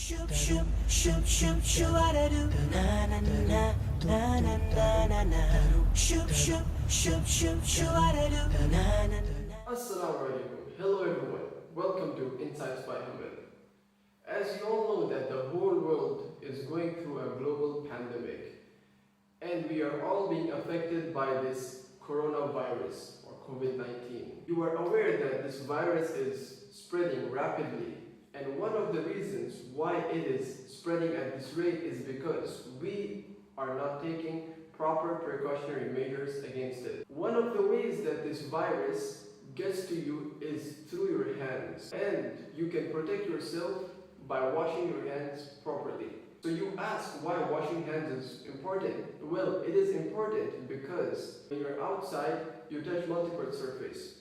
Shoop shoop shoop shoop shoop what I do na na na na na na na na shoop shoop shoop shoop shoop what I do na na na. Assalamualaikum. Hello everyone. Welcome to Insights by Hamid. As you all know that the whole world is going through a global pandemic and we are all being affected by this coronavirus or COVID-19. You are aware that this virus is spreading rapidly, and one of the reasons why it is spreading at this rate is because we are not taking proper precautionary measures against it. One of the ways that this virus gets to you is through your hands, and you can protect yourself by washing your hands properly. So you ask why washing hands is important. Well, it is important because when you're outside, you touch multiple surfaces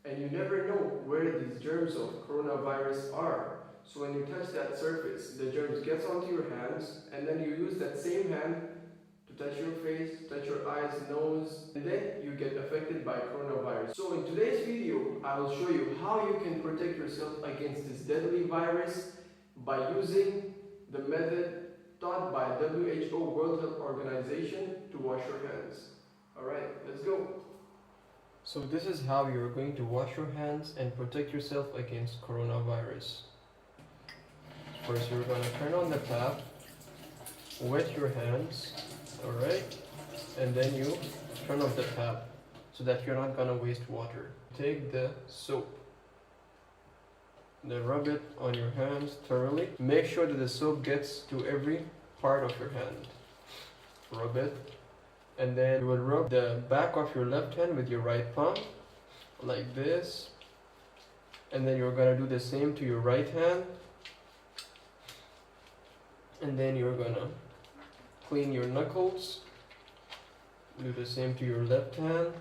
and you never know where these germs of coronavirus are. So when you touch that surface, the germs gets onto your hands, and then you use that same hand to touch your face, touch your eyes, nose, and then you get affected by coronavirus. So in today's video, I will show you how you can protect yourself against this deadly virus by using the method taught by WHO, World Health Organization, to wash your hands. Alright, let's go. So this is how you're going to wash your hands and protect yourself against coronavirus. First, you're going to turn on the tap, wet your hands, alright, and then you turn off the tap so that you're not going to waste water. Take the soap, then rub it on your hands thoroughly. Make sure that the soap gets to every part of your hand. Rub it, and then you will rub the back of your left hand with your right palm, like this, and then you're going to do the same to your right hand. And then you're gonna clean your knuckles, do the same to your left hand,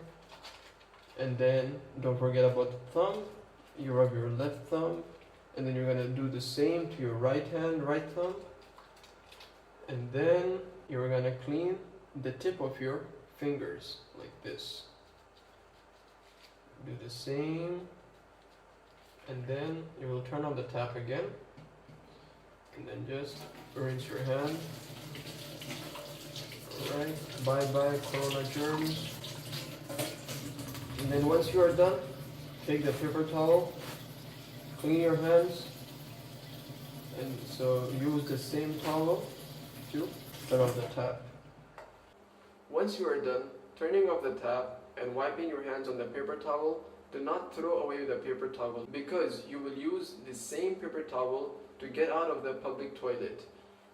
and then don't forget about the thumb. You rub your left thumb, and then you're gonna do the same to your right hand, right thumb, and then you're gonna clean the tip of your fingers like this. Do the same, and then you will turn on the tap again. And then just rinse your hand. Alright, bye bye corona germs. And then once you are done, take the paper towel, clean your hands, and so use the same towel to turn off the tap. Once you are done turning off the tap and wiping your hands on the paper towel, do not throw away the paper towel, because you will use the same paper towel to get out of the public toilet.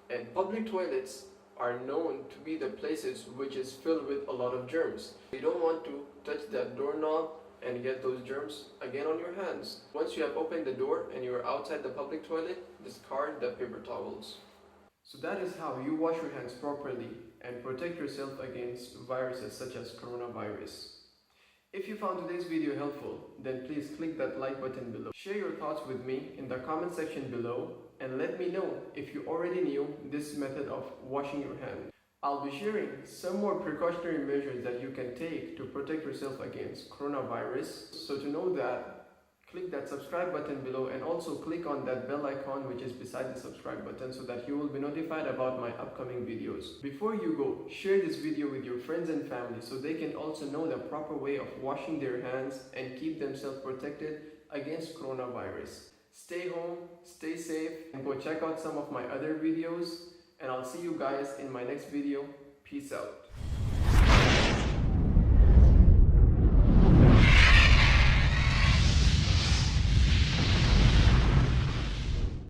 And public toilets are known to be the places which is filled with a lot of germs. You don't want to touch that doorknob and get those germs again on your hands. Once you have opened the door and you are outside the public toilet, discard the paper towels. So that is how you wash your hands properly and protect yourself against viruses such as coronavirus. If you found today's video helpful, then please click that like button below. Share your thoughts with me in the comment section below, and let me know if you already knew this method of washing your hands. I'll be sharing some more precautionary measures that you can take to protect yourself against coronavirus. So to know that, click that subscribe button below, and also click on that bell icon which is beside the subscribe button so that you will be notified about my upcoming videos. Before you go, share this video with your friends and family so they can also know the proper way of washing their hands and keep themselves protected against coronavirus. Stay home, stay safe, and go check out some of my other videos, and I'll see you guys in my next video. Peace out.